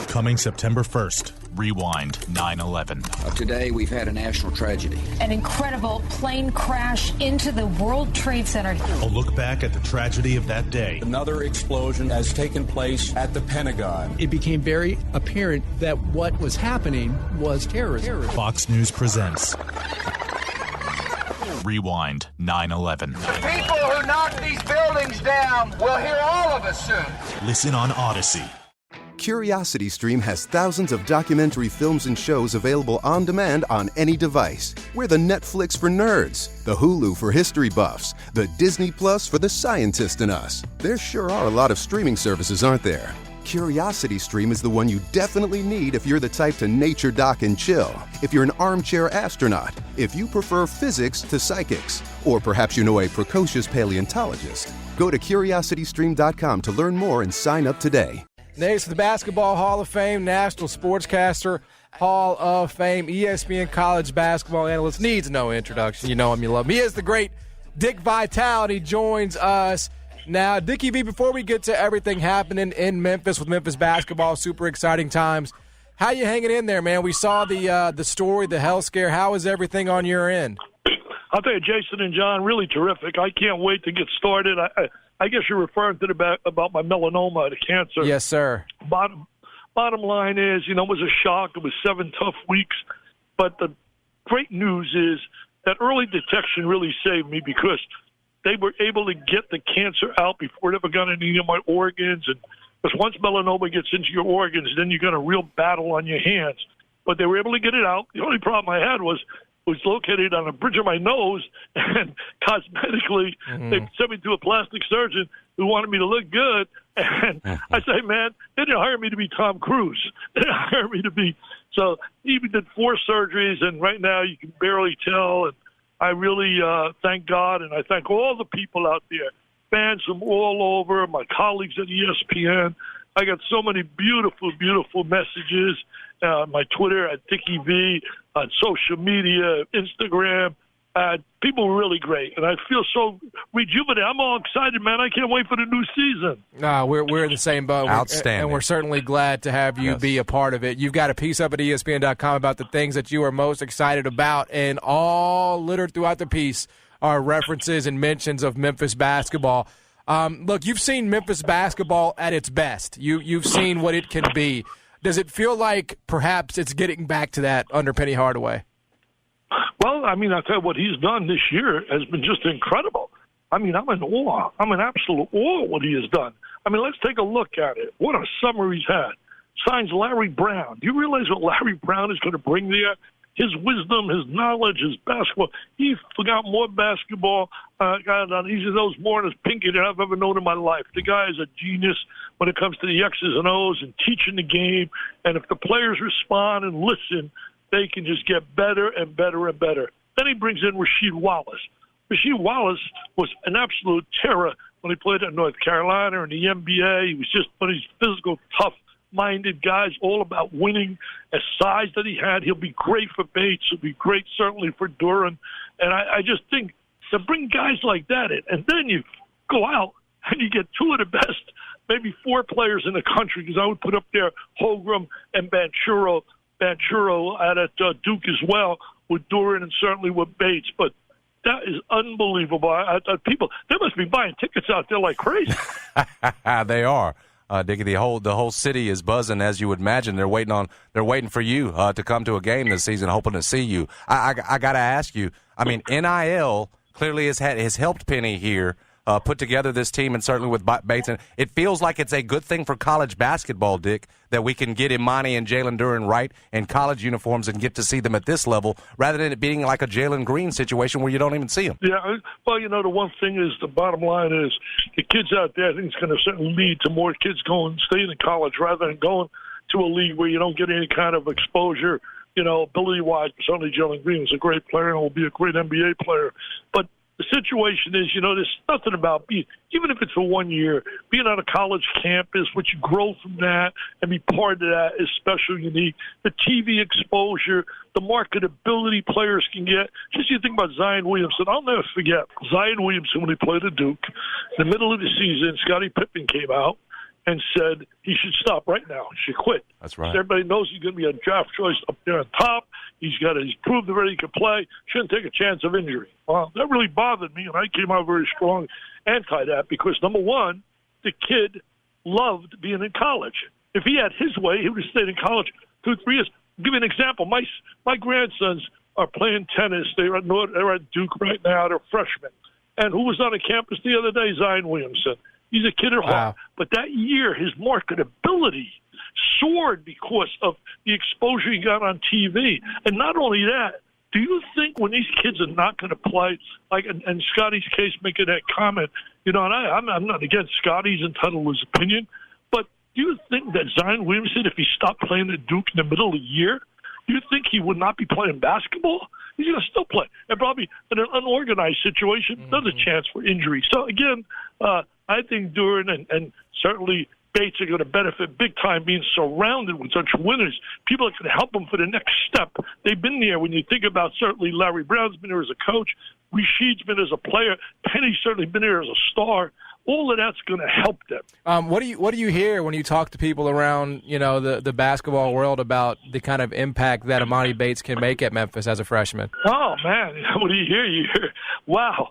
Coming September 1st, Rewind 9/11. Today, we've had a national tragedy. An incredible plane crash into the World Trade Center. A look back at the tragedy of that day. Another explosion has taken place at the Pentagon. It became very apparent that what was happening was terrorism. Fox News presents Rewind 9/11. People who knock these buildings down will hear all of us soon. Listen on Odyssey. CuriosityStream has thousands of documentary films and shows available on demand on any device. We're the Netflix for nerds, the Hulu for history buffs, the Disney Plus for the scientist in us. There sure are a lot of streaming services, aren't there? CuriosityStream is the one you definitely need if you're the type to nature dock and chill, if you're an armchair astronaut, if you prefer physics to psychics, or perhaps you know a precocious paleontologist. Go to curiositystream.com to learn more and sign up today. Next to the Basketball Hall of Fame, National Sportscaster Hall of Fame, ESPN college basketball analyst, needs no introduction. You know him, you love him. He is the great Dick Vitale, and he joins us now. Dickie V, before we get to everything happening in Memphis with Memphis basketball, super exciting times. How you hanging in there, man? We saw the story, the health scare. How is everything on your end? I'll tell you, Jason and John, really terrific. I can't wait to get started. I guess you're referring to about my melanoma, the cancer. Yes, sir. Bottom line is, it was a shock. It was 7 tough weeks. But the great news is that early detection really saved me because they were able to get the cancer out before it ever got into any of my organs. And because once melanoma gets into your organs, then you got a real battle on your hands. But they were able to get it out. The only problem I had was located on the bridge of my nose, and cosmetically, they sent me to a plastic surgeon who wanted me to look good. And I say, man, they didn't hire me to be Tom Cruise. They didn't hire me to be. So he even did 4 surgeries, and right now you can barely tell. And I really thank God, and I thank all the people out there, fans from all over, my colleagues at ESPN. I got so many beautiful, beautiful messages. My Twitter at Dickie V, on social media, Instagram. People were really great, and I feel so rejuvenated. I'm all excited, man. I can't wait for the new season. We're in the same boat. Outstanding. And we're certainly glad to have you be a part of it. You've got a piece up at ESPN.com about the things that you are most excited about, and all littered throughout the piece are references and mentions of Memphis basketball. Look, you've seen Memphis basketball at its best. You've seen what it can be. Does it feel like perhaps it's getting back to that under Penny Hardaway? Well, I'll tell you what he's done this year has been just incredible. I'm in awe. I'm in absolute awe of what he has done. Let's take a look at it. What a summer he's had. Signs Larry Brown. Do you realize what Larry Brown is going to bring there? His wisdom, his knowledge, his basketball. He got more basketball. He knows more in his pinky than I've ever known in my life. The guy is a genius when it comes to the X's and O's and teaching the game. And if the players respond and listen, they can just get better and better and better. Then he brings in Rasheed Wallace. Rasheed Wallace was an absolute terror when he played at North Carolina in the NBA. He was just one of these physical, tough-minded guys, all about winning. A size that he had, he'll be great for Bates. He'll be great certainly for Duran. And I just think to bring guys like that in, and then you go out and you get 2 of the best, maybe 4 players in the country, because I would put up there Holgram and Banchero at Duke as well, with Duran and certainly with Bates. But that is unbelievable. People, they must be buying tickets out there like crazy. They are. Dickie, the whole city is buzzing, as you would imagine. They're waiting for you to come to a game this season, hoping to see you. I got to ask you. NIL clearly has helped Penny here put together this team, and certainly with Bates. And it feels like it's a good thing for college basketball, Dick, that we can get Imani and Jalen Duran right in college uniforms and get to see them at this level, rather than it being like a Jalen Green situation where you don't even see them. Yeah, well, the one thing is, the bottom line is, the kids out there, I think it's going to certainly lead to more kids staying in college rather than going to a league where you don't get any kind of exposure, ability-wise. Certainly Jalen Green is a great player and will be a great NBA player. But the situation is, there's nothing about even if it's for 1 year, being on a college campus, what you grow from that and be part of that is special, unique. The TV exposure, the marketability players can get. Just you think about Zion Williamson. I'll never forget Zion Williamson when he played at Duke. In the middle of the season, Scottie Pippen came out. and said he should stop right now. He should quit. That's right. So everybody knows he's going to be a draft choice up there on top. He's proved already he can play. Shouldn't take a chance of injury. Well, that really bothered me, and I came out very strong anti that because, number one, the kid loved being in college. If he had his way, he would have stayed in college 2-3 years. I'll give you an example. My grandsons are playing tennis. They're at Duke right now. They're freshmen. And who was on the campus the other day? Zion Williamson. He's a kid at heart. But that year, his marketability soared because of the exposure he got on TV. And not only that, do you think when these kids are not going to play, like in Scotty's case, making that comment, and I'm not against Scotty's entitled to his opinion, but do you think that Zion Williamson, if he stopped playing at Duke in the middle of the year, do you think he would not be playing basketball? He's going to still play. And probably in an unorganized situation, there's a chance for injury. So, again, I think Duran and certainly Bates are going to benefit big time being surrounded with such winners. People are going to help them for the next step. They've been there. When you think about certainly Larry Brown's been there as a coach, Rashid's been as a player, Penny's certainly been there as a star. All of that's going to help them. What do you hear when you talk to people around the basketball world about the kind of impact that Amani Bates can make at Memphis as a freshman? Oh man, what do you hear? You hear wow,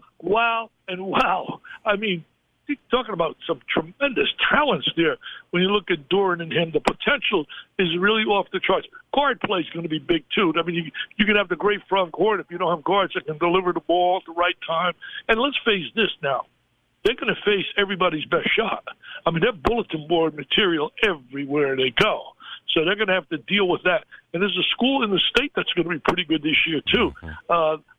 and wow. I mean, you're talking about some tremendous talents there. When you look at Duran and him, the potential is really off the charts. Guard play is going to be big too. I mean, you can have the great front court if you don't have guards that can deliver the ball at the right time. And let's face this now. They're going to face everybody's best shot. I mean, they're bulletin board material everywhere they go. So they're going to have to deal with that. And there's a school in the state that's going to be pretty good this year, too.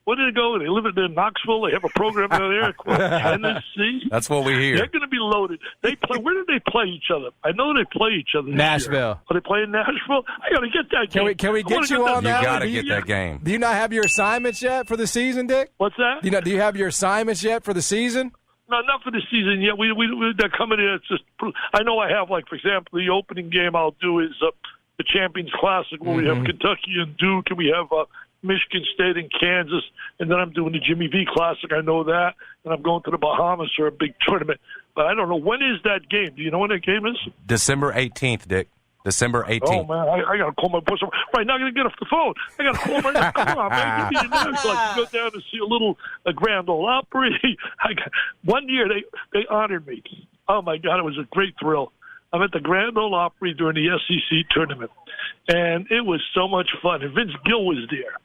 Where do they go? They live in Knoxville. They have a program down there called Tennessee. That's what we hear. They're going to be loaded. They play. Where do they play each other? I know they play each other this Nashville. year. Are they playing Nashville? I got to get that game. Can we get you on that? You got to get that game. Do you not have your assignments yet for the season, Dick? What's that? Do you have your assignments yet for the season? No, not for the season yet. They're coming in. It's just. I know I have, like, for example, the opening game I'll do is the Champions Classic, where we have Kentucky and Duke, and we have Michigan State and Kansas, and then I'm doing the Jimmy V Classic. I know that, and I'm going to the Bahamas for a big tournament. But I don't know. When is that game? Do you know when that game is? December 18th, Dick. December 18th. Oh, man, I got to call my boss. Right now, I'm going to get off the phone. I got to call right now. Come on, man. Give me the news. Like, go down to see a Grand Ole Opry. One year, they honored me. Oh, my God, it was a great thrill. I'm at the Grand Ole Opry during the SEC tournament, and it was so much fun. And Vince Gill was there.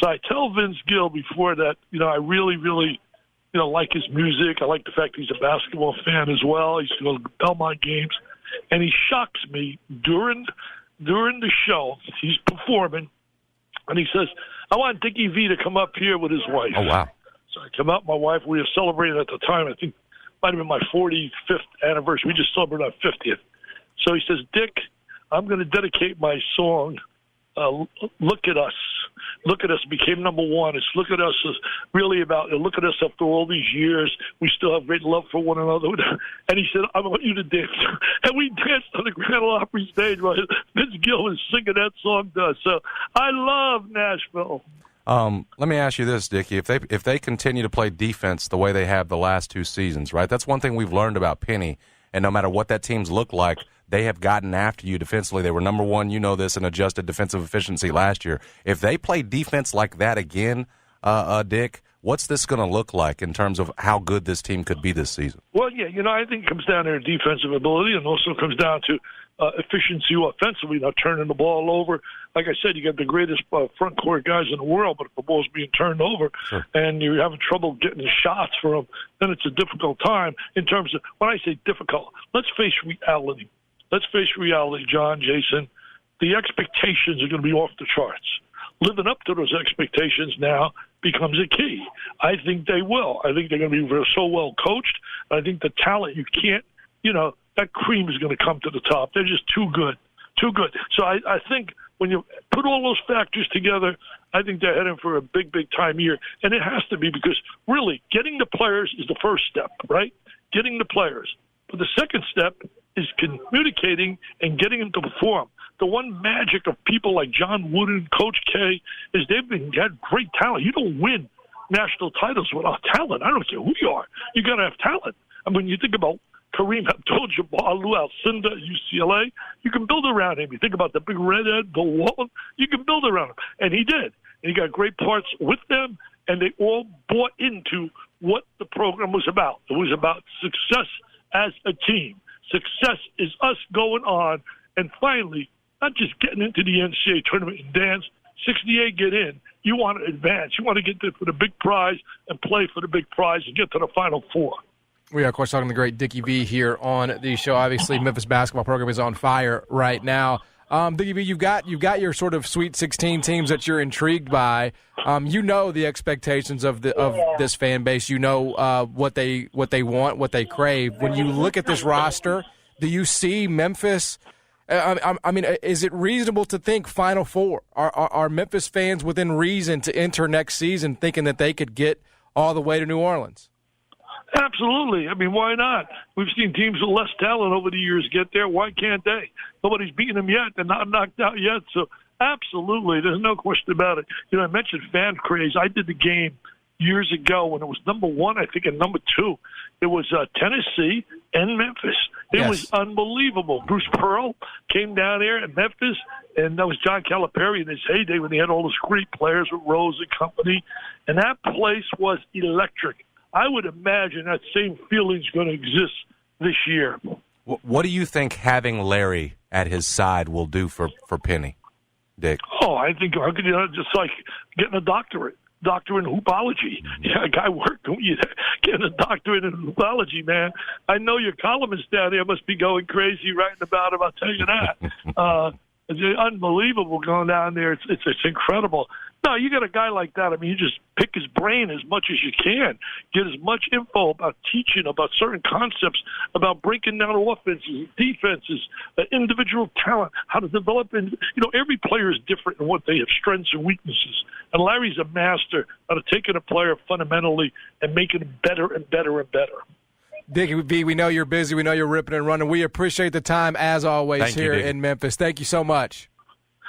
So I tell Vince Gill before that, I really, really, like his music. I like the fact he's a basketball fan as well. He's going to Belmont games. And he shocks me during the show. He's performing, and he says, I want Dickie V to come up here with his wife. Oh, wow. So I come up, my wife, we were celebrating at the time, I think it might have been my 45th anniversary. We just celebrated our 50th. So he says, Dick, I'm going to dedicate my song, Look at Us. Look at Us became number one. It's Look at Us is really about, look at us after all these years. We still have great love for one another. And he said, I want you to dance. And we danced on the Grand Ole Opry stage while Vince Gill was singing that song to us. So I love Nashville. Let me ask you this, Dickie. If they continue to play defense the way they have the last two seasons, right? That's one thing we've learned about Penny. And no matter what that team's look like, they have gotten after you defensively. They were number one, you know this, in adjusted defensive efficiency last year. If they play defense like that again, Dick, what's this going to look like in terms of how good this team could be this season? Well, yeah, I think it comes down to their defensive ability, and also comes down to efficiency offensively, not turning the ball over. Like I said, you got the greatest front court guys in the world, but if the ball's being turned over and you're having trouble getting the shots for them, then it's a difficult time in terms of, when I say difficult, let's face reality. Let's face reality, John, Jason. The expectations are going to be off the charts. Living up to those expectations now becomes a key. I think they will. I think they're going to be so well coached. I think the talent, you can't, that cream is going to come to the top. They're just too good. Too good. So I think when you put all those factors together, I think they're heading for a big, big time year. And it has to be, because really getting the players is the first step, right? Getting the players. But the second step is communicating and getting them to perform. The one magic of people like John Wooden, Coach K, is they've had great talent. You don't win national titles without talent. I don't care who you are. You got to have talent. I mean, you think about Kareem Abdul-Jabbar, Lou Alcindor at UCLA. You can build around him. You think about the big redhead, Bill Walton. You can build around him. And he did. And he got great parts with them, and they all bought into what the program was about. It was about success as a team. Success is us going on and finally not just getting into the NCAA tournament and dance. 68 get in. You want to advance. You want to get there for the big prize and play for the big prize and get to the Final Four. We are, of course, talking to the great Dickie V here on the show. Obviously, Memphis basketball program is on fire right now. Dickie V, you've got your sort of Sweet 16 teams that you're intrigued by. You know the expectations of this fan base. You know what they want, what they crave. When you look at this roster, do you see Memphis? I mean, is it reasonable to think Final Four? Are Memphis fans within reason to enter next season thinking that they could get all the way to New Orleans? Absolutely. I mean, why not? We've seen teams with less talent over the years get there. Why can't they? Nobody's beaten them yet. They're not knocked out yet. So, absolutely, there's no question about it. You know, I mentioned fan craze. I did the game years ago when it was number 1, I think, and number 2. It was Tennessee and Memphis. It was unbelievable. Bruce Pearl came down there in Memphis, and that was John Calipari in his heyday when he had all those great players with Rose and company. And that place was electric. I would imagine that same feeling's going to exist this year. What do you think having Larry at his side will do for Penny, Dick? Oh, I think just like getting a doctorate in hoopology. Yeah, a guy worked getting a doctorate in hoopology, man. I know your columnists down there must be going crazy writing about him, I'll tell you that. It's unbelievable going down there. It's incredible. No, you got a guy like that. I mean, you just pick his brain as much as you can. Get as much info about teaching, about certain concepts, about breaking down offenses, defenses, individual talent, how to develop. And every player is different in what they have, strengths and weaknesses. And Larry's a master at taking a player fundamentally and making him better and better and better. Dickie V, we know you're busy. We know you're ripping and running. We appreciate the time, as always, here in Memphis. Thank you so much.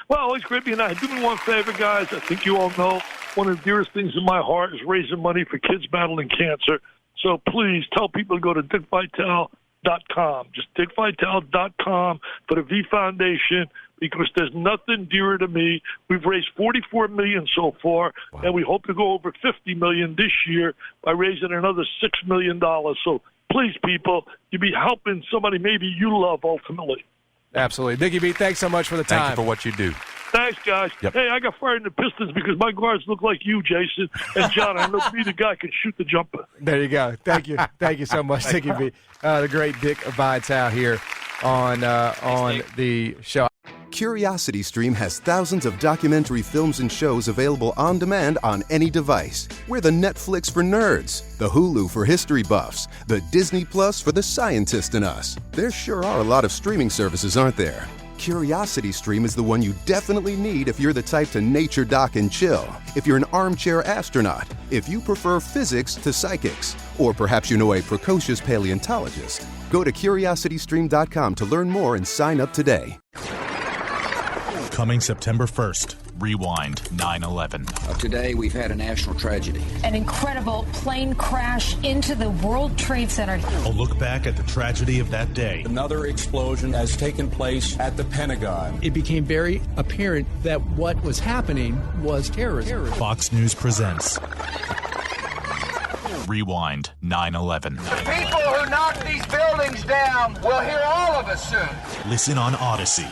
Well, always great being out. Do me one favor, guys. I think you all know one of the dearest things in my heart is raising money for kids battling cancer. So please tell people to go to dickvital.com. Just dickvital.com for the V Foundation, because there's nothing dearer to me. We've raised $44 million so far, and we hope to go over $50 million this year by raising another $6 million. So please, people, you'll be helping somebody maybe you love ultimately. Absolutely. Dickie B, thanks so much for the time. Thank you for what you do. Thanks, guys. Yep. Hey, I got fired in the Pistons because my guards look like you, Jason. And, John, I know me, the guy can shoot the jumper. There you go. Thank you. Thank you so much, Dickie B. The great Dick Vitale here on the show. CuriosityStream has thousands of documentary films and shows available on demand on any device. We're the Netflix for nerds, the Hulu for history buffs, the Disney Plus for the scientist in us. There sure are a lot of streaming services, aren't there? CuriosityStream is the one you definitely need if you're the type to nature dock and chill, if you're an armchair astronaut, if you prefer physics to psychics, or perhaps you know a precocious paleontologist. Go to curiositystream.com to learn more and sign up today. Coming September 1st, Rewind 9/11. Today, we've had a national tragedy. An incredible plane crash into the World Trade Center. A look back at the tragedy of that day. Another explosion has taken place at the Pentagon. It became very apparent that what was happening was terrorism. Fox News presents Rewind 9/11. People who knock these buildings down will hear all of us soon. Listen on Odyssey,